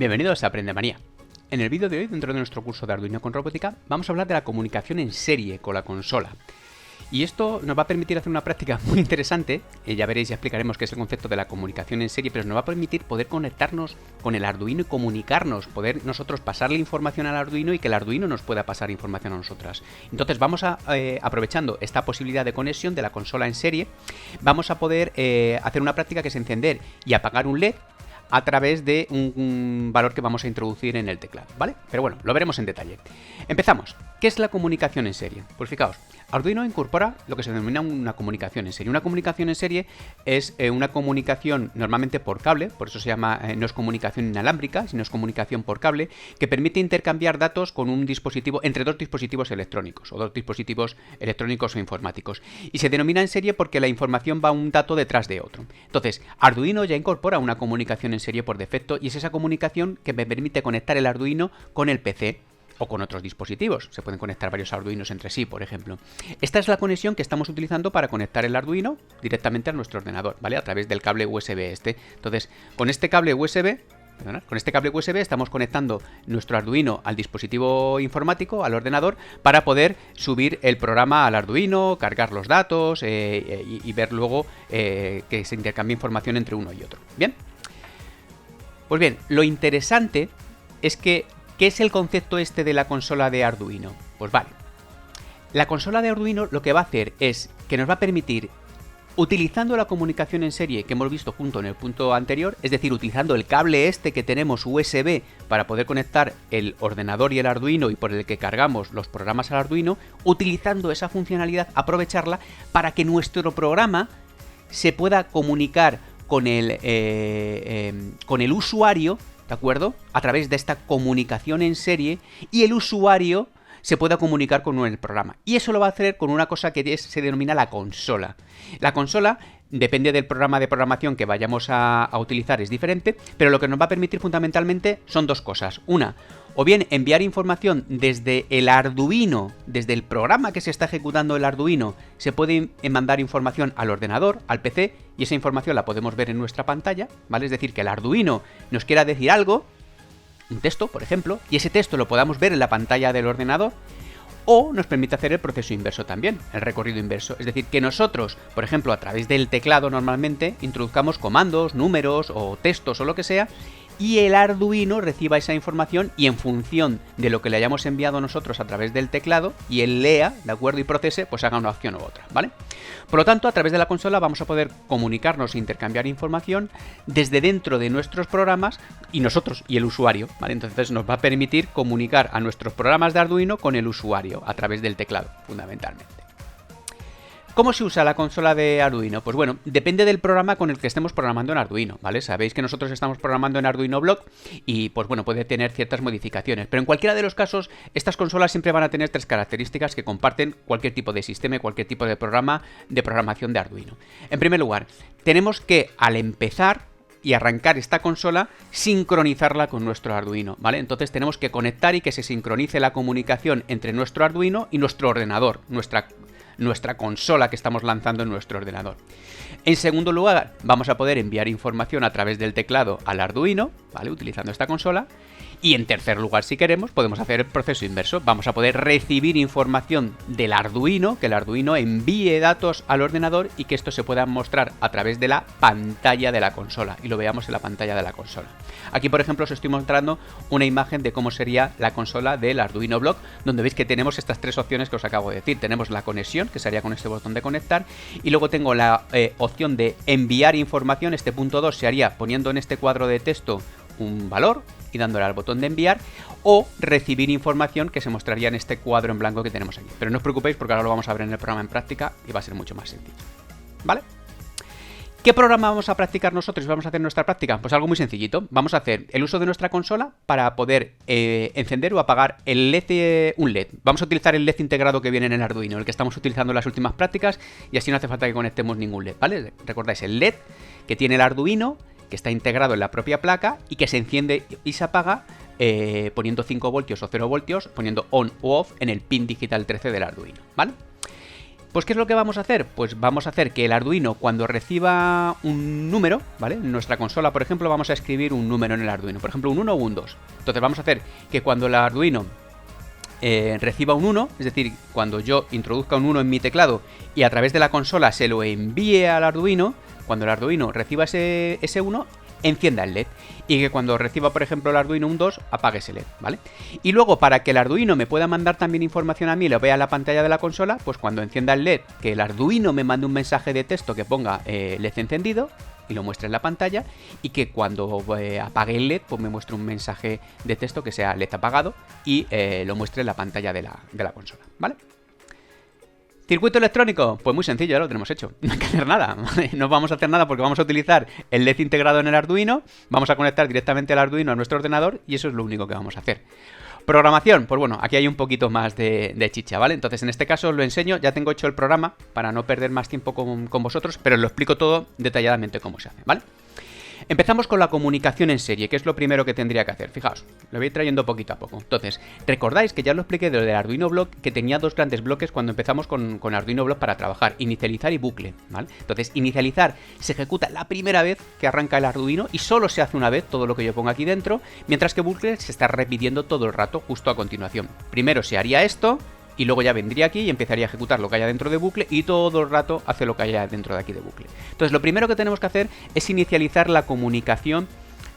Bienvenidos a Aprendemanía. En el vídeo de hoy, dentro de nuestro curso de Arduino con Robótica, vamos a hablar de la comunicación en serie con la consola. Y esto nos va a permitir hacer una práctica muy interesante, ya veréis, ya explicaremos qué es el concepto de la comunicación en serie, pero nos va a permitir poder conectarnos con el Arduino y comunicarnos, poder nosotros pasarle información al Arduino y que el Arduino nos pueda pasar información a nosotras. Entonces vamos a, aprovechando esta posibilidad de conexión de la consola en serie, vamos a poder hacer una práctica que es encender y apagar un LED a través de un valor que vamos a introducir en el teclado, ¿vale? Pero bueno, lo veremos en detalle. Empezamos. ¿Qué es la comunicación en serie? Pues fijaos, Arduino incorpora lo que se denomina una comunicación en serie. Una comunicación en serie es una comunicación normalmente por cable, por eso se llama, no es comunicación inalámbrica, sino es comunicación por cable, que permite intercambiar datos con un dispositivo, entre dos dispositivos electrónicos, o dos dispositivos electrónicos o informáticos. Y se denomina en serie porque la información va un dato detrás de otro. Entonces, Arduino ya incorpora una comunicación en serie por defecto, y es esa comunicación que me permite conectar el Arduino con el PC, o con otros dispositivos. Se pueden conectar varios Arduinos entre sí, por ejemplo. Esta es la conexión que estamos utilizando para conectar el Arduino directamente a nuestro ordenador, ¿vale? A través del cable USB este. Entonces, con este cable USB estamos conectando nuestro Arduino al dispositivo informático, al ordenador, para poder subir el programa al Arduino, cargar los datos y ver luego que se intercambia información entre uno y otro. ¿Bien? Pues bien, lo interesante es que ¿qué es el concepto este de la consola de Arduino? Pues vale, la consola de Arduino lo que va a hacer es que nos va a permitir, utilizando la comunicación en serie que hemos visto junto en el punto anterior, es decir, utilizando el cable este que tenemos USB para poder conectar el ordenador y el Arduino y por el que cargamos los programas al Arduino, utilizando esa funcionalidad, aprovecharla para que nuestro programa se pueda comunicar con el usuario, ¿de acuerdo? A través de esta comunicación en serie, y el usuario se pueda comunicar con el programa. Y eso lo va a hacer con una cosa que se denomina la consola. La consola, depende del programa de programación que vayamos a utilizar, es diferente, pero lo que nos va a permitir fundamentalmente son dos cosas. Una, o bien enviar información desde el Arduino, desde el programa que se está ejecutando el Arduino, se puede mandar información al ordenador, al PC, y esa información la podemos ver en nuestra pantalla, ¿vale? Es decir, que el Arduino nos quiera decir algo, un texto, por ejemplo, y ese texto lo podamos ver en la pantalla del ordenador, o nos permite hacer el proceso inverso también, el recorrido inverso. Es decir, que nosotros, por ejemplo, a través del teclado normalmente, introduzcamos comandos, números o textos o lo que sea, y el Arduino reciba esa información y en función de lo que le hayamos enviado nosotros a través del teclado y él lea, ¿de acuerdo? Y procese, pues haga una acción u otra, ¿vale? Por lo tanto, a través de la consola vamos a poder comunicarnos e intercambiar información desde dentro de nuestros programas y nosotros y el usuario, ¿vale? Entonces nos va a permitir comunicar a nuestros programas de Arduino con el usuario a través del teclado, fundamentalmente. ¿Cómo se usa la consola de Arduino? Pues bueno, depende del programa con el que estemos programando en Arduino, ¿vale? Sabéis que nosotros estamos programando en Arduino Block y, pues bueno, puede tener ciertas modificaciones. Pero en cualquiera de los casos, estas consolas siempre van a tener tres características que comparten cualquier tipo de sistema y cualquier tipo de programa de programación de Arduino. En primer lugar, tenemos que, al empezar y arrancar esta consola, sincronizarla con nuestro Arduino, ¿vale? Entonces tenemos que conectar y que se sincronice la comunicación entre nuestro Arduino y nuestro ordenador, nuestra consola que estamos lanzando en nuestro ordenador. En segundo lugar, vamos a poder enviar información a través del teclado al Arduino, ¿vale? Utilizando esta consola. Y en tercer lugar, si queremos, podemos hacer el proceso inverso. Vamos a poder recibir información del Arduino, que el Arduino envíe datos al ordenador y que esto se pueda mostrar a través de la pantalla de la consola y lo veamos en la pantalla de la consola. Aquí, por ejemplo, os estoy mostrando una imagen de cómo sería la consola del Arduino Block, donde veis que tenemos estas tres opciones que os acabo de decir. Tenemos la conexión, que sería con este botón de conectar, y luego tengo la opción de enviar información. Este punto 2 se haría poniendo en este cuadro de texto un valor y dándole al botón de enviar, o recibir información que se mostraría en este cuadro en blanco que tenemos aquí. Pero no os preocupéis porque ahora lo vamos a ver en el programa en práctica y va a ser mucho más sencillo, ¿vale? ¿Qué programa vamos a practicar nosotros y vamos a hacer nuestra práctica? Pues algo muy sencillito. Vamos a hacer el uso de nuestra consola para poder encender o apagar el LED, un LED. Vamos a utilizar el LED integrado que viene en el Arduino, el que estamos utilizando en las últimas prácticas, y así no hace falta que conectemos ningún LED, ¿vale? Recordáis el LED que tiene el Arduino, que está integrado en la propia placa y que se enciende y se apaga poniendo 5 voltios o 0 voltios, poniendo on o off en el pin digital 13 del Arduino, ¿vale? Pues ¿qué es lo que vamos a hacer? Pues vamos a hacer que el Arduino, cuando reciba un número, ¿vale? En nuestra consola, por ejemplo, vamos a escribir un número en el Arduino, por ejemplo, un 1 o un 2. Entonces vamos a hacer que cuando el Arduino reciba un 1, es decir, cuando yo introduzca un 1 en mi teclado y a través de la consola se lo envíe al Arduino, cuando el Arduino reciba ese 1, encienda el LED. Y que cuando reciba, por ejemplo, el Arduino un 2, apague ese LED, ¿vale? Y luego, para que el Arduino me pueda mandar también información a mí y lo vea en la pantalla de la consola, pues cuando encienda el LED, que el Arduino me mande un mensaje de texto que ponga LED encendido y lo muestre en la pantalla, y que cuando apague el LED, pues me muestre un mensaje de texto que sea LED apagado y lo muestre en la pantalla de la consola, ¿vale? ¿Circuito electrónico? Pues muy sencillo, ya lo tenemos hecho. No hay que hacer nada, ¿vale? No vamos a hacer nada porque vamos a utilizar el LED integrado en el Arduino, vamos a conectar directamente el Arduino a nuestro ordenador y eso es lo único que vamos a hacer. Programación, pues bueno, aquí hay un poquito más de chicha, ¿vale? Entonces en este caso os lo enseño, ya tengo hecho el programa para no perder más tiempo con vosotros, pero os lo explico todo detalladamente cómo se hace, ¿vale? Empezamos con la comunicación en serie, que es lo primero que tendría que hacer. Fijaos, lo voy trayendo poquito a poco. Entonces, recordáis que ya lo expliqué de lo del Arduino Block, que tenía dos grandes bloques cuando empezamos con Arduino Block para trabajar, inicializar y bucle, ¿vale? Entonces, inicializar se ejecuta la primera vez que arranca el Arduino y solo se hace una vez todo lo que yo pongo aquí dentro, mientras que bucle se está repitiendo todo el rato justo a continuación. Primero se haría esto, y luego ya vendría aquí y empezaría a ejecutar lo que haya dentro de bucle y todo el rato hace lo que haya dentro de aquí de bucle. Entonces lo primero que tenemos que hacer es inicializar la comunicación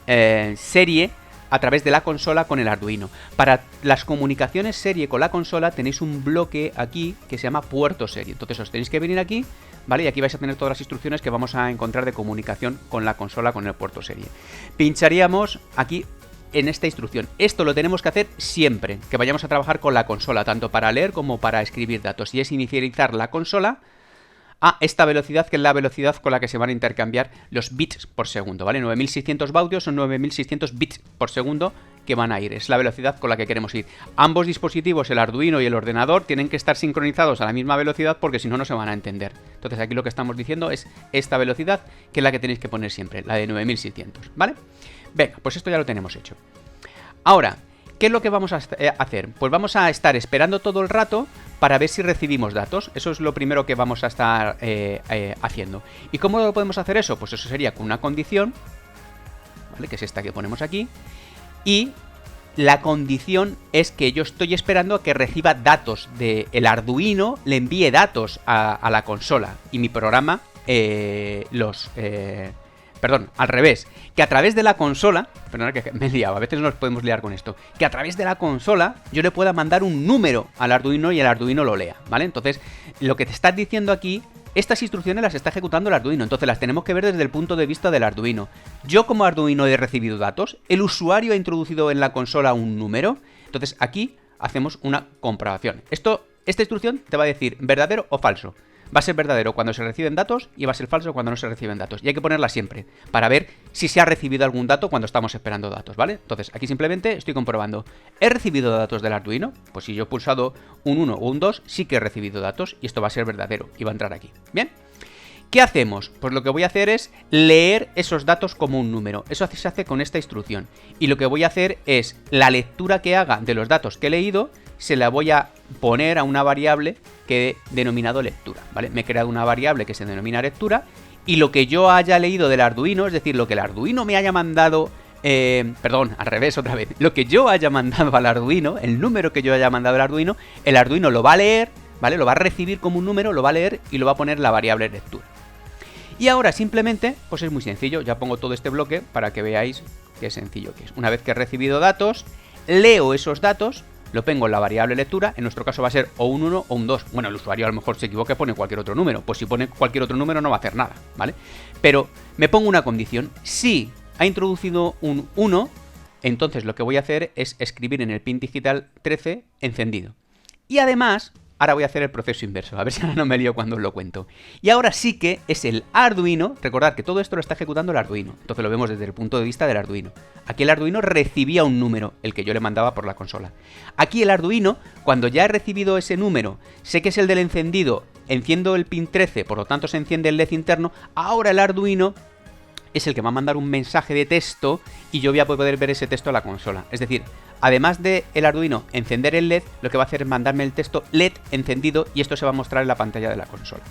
serie a través de la consola con el Arduino. Para las comunicaciones serie con la consola tenéis un bloque aquí que se llama puerto serie. Entonces os tenéis que venir aquí, ¿vale? Y aquí vais a tener todas las instrucciones que vamos a encontrar de comunicación con la consola con el puerto serie. Pincharíamos aquí en esta instrucción. Esto lo tenemos que hacer siempre que vayamos a trabajar con la consola, tanto para leer como para escribir datos, y es inicializar la consola a esta velocidad, que es la velocidad con la que se van a intercambiar los bits por segundo, ¿vale? 9600 baudios son 9600 bits por segundo que van a ir, es la velocidad con la que queremos ir. Ambos dispositivos, el Arduino y el ordenador, tienen que estar sincronizados a la misma velocidad porque si no, no se van a entender. Entonces aquí lo que estamos diciendo es esta velocidad, que es la que tenéis que poner siempre, la de 9600, ¿vale? Venga, pues esto ya lo tenemos hecho. Ahora, ¿qué es lo que vamos a hacer? Pues vamos a estar esperando todo el rato para ver si recibimos datos. Eso es lo primero que vamos a estar haciendo. ¿Y cómo lo podemos hacer eso? Pues eso sería con una condición, ¿vale? Que es esta que ponemos aquí. Y la condición es que yo estoy esperando a que reciba datos del Arduino, le envíe datos a la consola y mi programa perdón, al revés, que a través de la consola, perdón que me he liado, a veces nos podemos liar con esto, que a través de la consola yo le pueda mandar un número al Arduino y el Arduino lo lea, ¿vale? Entonces, lo que te estás diciendo aquí, estas instrucciones las está ejecutando el Arduino, entonces las tenemos que ver desde el punto de vista del Arduino. Yo como Arduino he recibido datos, el usuario ha introducido en la consola un número, entonces aquí hacemos una comprobación. Esta instrucción te va a decir verdadero o falso. Va a ser verdadero cuando se reciben datos y va a ser falso cuando no se reciben datos. Y hay que ponerla siempre para ver si se ha recibido algún dato cuando estamos esperando datos, ¿vale? Entonces, aquí simplemente estoy comprobando. ¿He recibido datos del Arduino? Pues si yo he pulsado un 1 o un 2, sí que he recibido datos y esto va a ser verdadero y va a entrar aquí. ¿Bien? ¿Qué hacemos? Pues lo que voy a hacer es leer esos datos como un número. Eso se hace con esta instrucción. Y lo que voy a hacer es la lectura que haga de los datos que he leído, se la voy a poner a una variable que he denominado lectura, ¿vale? Me he creado una variable que se denomina lectura y lo que yo haya leído del Arduino, es decir, lo que el Arduino me haya mandado, perdón, al revés otra vez, lo que yo haya mandado al Arduino, el número que yo haya mandado al Arduino, el Arduino lo va a leer, ¿vale? Lo va a recibir como un número, lo va a leer y lo va a poner la variable lectura. Y ahora simplemente, pues es muy sencillo, ya pongo todo este bloque para que veáis qué sencillo que es. Una vez que he recibido datos, leo esos datos, lo pongo en la variable lectura, en nuestro caso va a ser o un 1 o un 2. Bueno, el usuario a lo mejor se equivoca y pone cualquier otro número, pues si pone cualquier otro número no va a hacer nada, ¿vale? Pero me pongo una condición, si ha introducido un 1, entonces lo que voy a hacer es escribir en el pin digital 13 encendido. Y además, ahora voy a hacer el proceso inverso, a ver si ahora no me lío cuando os lo cuento. Y ahora sí que es el Arduino, recordad que todo esto lo está ejecutando el Arduino, entonces lo vemos desde el punto de vista del Arduino. Aquí el Arduino recibía un número, el que yo le mandaba por la consola. Aquí el Arduino, cuando ya he recibido ese número, sé que es el del encendido, enciendo el pin 13, por lo tanto se enciende el LED interno, ahora el Arduino es el que va a mandar un mensaje de texto y yo voy a poder ver ese texto a la consola. Es decir, además de el Arduino encender el LED, lo que va a hacer es mandarme el texto LED encendido y esto se va a mostrar en la pantalla de la consola.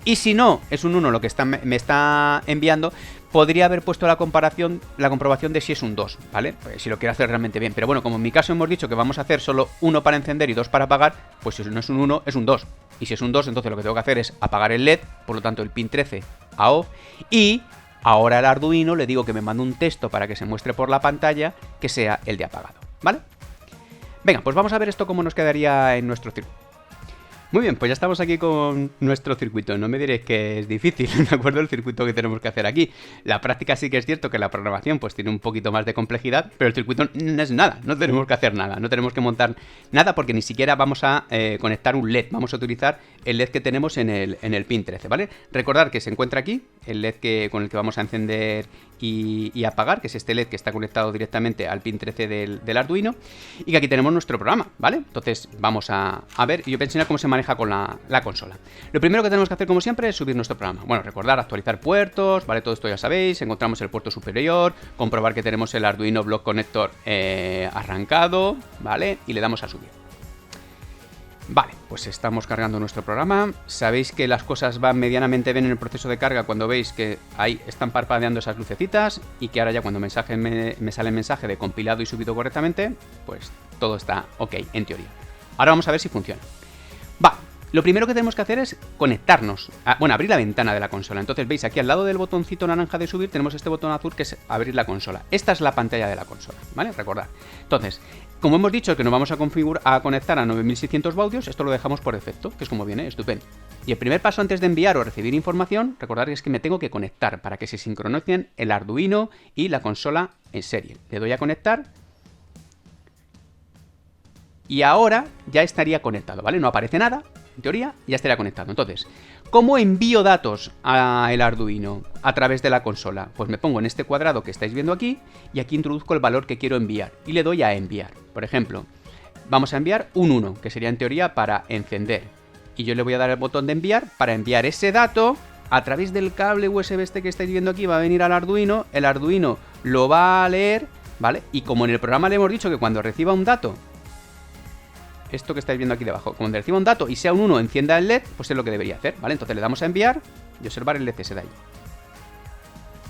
Y si no es un 1 lo que me está enviando, podría haber puesto la comprobación de si es un 2, ¿vale? Pues si lo quiero hacer realmente bien. Pero bueno, como en mi caso hemos dicho que vamos a hacer solo 1 para encender y 2 para apagar, pues si no es un 1, es un 2. Y si es un 2, entonces lo que tengo que hacer es apagar el LED, por lo tanto el pin 13 a off. Y ahora al Arduino le digo que me mande un texto para que se muestre por la pantalla que sea el de apagado, ¿vale? Venga, pues vamos a ver esto cómo nos quedaría en nuestro circuito. Muy bien, pues ya estamos aquí con nuestro circuito. No me diréis que es difícil, ¿de acuerdo? El circuito que tenemos que hacer aquí. La práctica sí que es cierto que la programación pues tiene un poquito más de complejidad, pero el circuito no es nada, no tenemos que hacer nada, no tenemos que montar nada porque ni siquiera vamos a conectar un LED, vamos a utilizar el LED que tenemos en el pin 13, ¿vale? Recordad que se encuentra aquí, el LED con el que vamos a encender y apagar, que es este LED que está conectado directamente al pin 13 del Arduino, y que aquí tenemos nuestro programa, ¿vale? Entonces vamos a ver, y yo voy a enseñar cómo se maneja con la consola. Lo primero que tenemos que hacer, como siempre, es subir nuestro programa. Bueno, recordar, actualizar puertos, ¿vale? Todo esto ya sabéis, encontramos el puerto superior, comprobar que tenemos el Arduino Block Connector arrancado, ¿vale? Y le damos a subir. Vale, pues estamos cargando nuestro programa. Sabéis que las cosas van medianamente bien en el proceso de carga cuando veis que ahí están parpadeando esas lucecitas y que ahora ya cuando me sale el mensaje de compilado y subido correctamente, pues todo está ok, en teoría. Ahora vamos a ver si funciona. Va, lo primero que tenemos que hacer es conectarnos, abrir la ventana de la consola. Entonces veis aquí al lado del botoncito naranja de subir tenemos este botón azul que es abrir la consola. Esta es la pantalla de la consola, ¿vale? Recordad. Entonces, como hemos dicho que nos vamos a conectar a 9600 baudios, esto lo dejamos por defecto, que es como viene, estupendo. Y el primer paso antes de enviar o recibir información, recordad que es que me tengo que conectar para que se sincronicen el Arduino y la consola en serie. Le doy a conectar. Y ahora ya estaría conectado, ¿vale? No aparece nada, en teoría, ya estaría conectado. Entonces, ¿cómo envío datos al Arduino a través de la consola? Pues me pongo en este cuadrado que estáis viendo aquí y aquí introduzco el valor que quiero enviar y le doy a enviar. Por ejemplo, vamos a enviar un 1, que sería en teoría para encender. Y yo le voy a dar el botón de enviar para enviar ese dato a través del cable USB este que estáis viendo aquí. Va a venir al Arduino, el Arduino lo va a leer, ¿vale? Y como en el programa le hemos dicho que cuando reciba un dato, esto que estáis viendo aquí debajo, cuando reciba un dato y sea un 1, encienda el LED, pues es lo que debería hacer, ¿vale? Entonces le damos a enviar y observar el LED ese de ahí.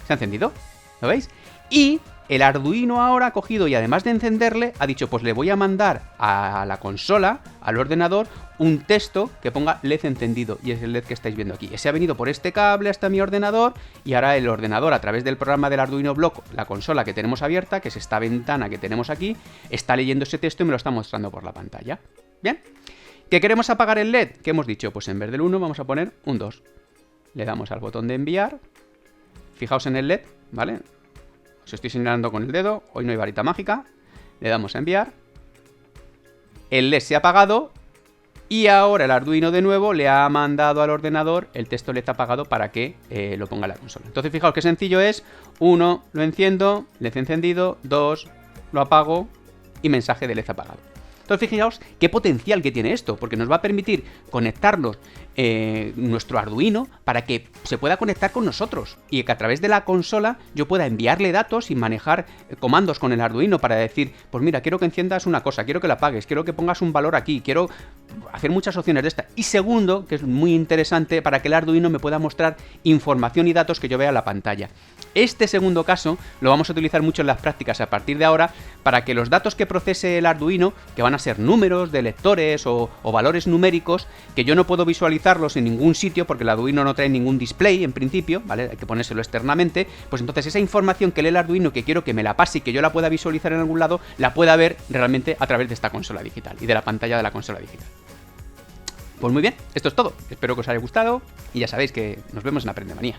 ¿Se ha encendido? ¿Lo veis? Y el Arduino ahora ha cogido y además de encenderle, ha dicho, pues le voy a mandar a la consola, al ordenador, un texto que ponga LED encendido. Y es el LED que estáis viendo aquí. Ese ha venido por este cable hasta mi ordenador y ahora el ordenador, a través del programa del Arduino Block, la consola que tenemos abierta, que es esta ventana que tenemos aquí, está leyendo ese texto y me lo está mostrando por la pantalla. ¿Bien? ¿Que queremos apagar el LED? ¿Qué hemos dicho? Pues en vez del 1 vamos a poner un 2. Le damos al botón de enviar. Fijaos en el LED, ¿vale? Os estoy señalando con el dedo, hoy no hay varita mágica. Le damos a enviar. El LED se ha apagado y ahora el Arduino de nuevo le ha mandado al ordenador el texto LED apagado para que lo ponga en la consola. Entonces fijaos qué sencillo es. 1, lo enciendo, LED encendido. 2, lo apago y mensaje de LED apagado. Entonces fijaos qué potencial que tiene esto, porque nos va a permitir conectarnos nuestro Arduino para que se pueda conectar con nosotros y que a través de la consola yo pueda enviarle datos y manejar comandos con el Arduino para decir, pues mira, quiero que enciendas una cosa, quiero que la apagues, quiero que pongas un valor aquí, quiero hacer muchas opciones de esta. Y segundo, que es muy interesante, para que el Arduino me pueda mostrar información y datos que yo vea en la pantalla. Este segundo caso lo vamos a utilizar mucho en las prácticas a partir de ahora para que los datos que procese el Arduino, que van a ser números de lectores o valores numéricos, que yo no puedo visualizarlos en ningún sitio porque el Arduino no trae ningún display en principio, ¿vale? Hay que ponérselo externamente, pues entonces esa información que lee el Arduino, que quiero que me la pase y que yo la pueda visualizar en algún lado, la pueda ver realmente a través de esta consola digital y de la pantalla de la consola digital. Pues muy bien, esto es todo. Espero que os haya gustado y ya sabéis que nos vemos en Aprendemanía.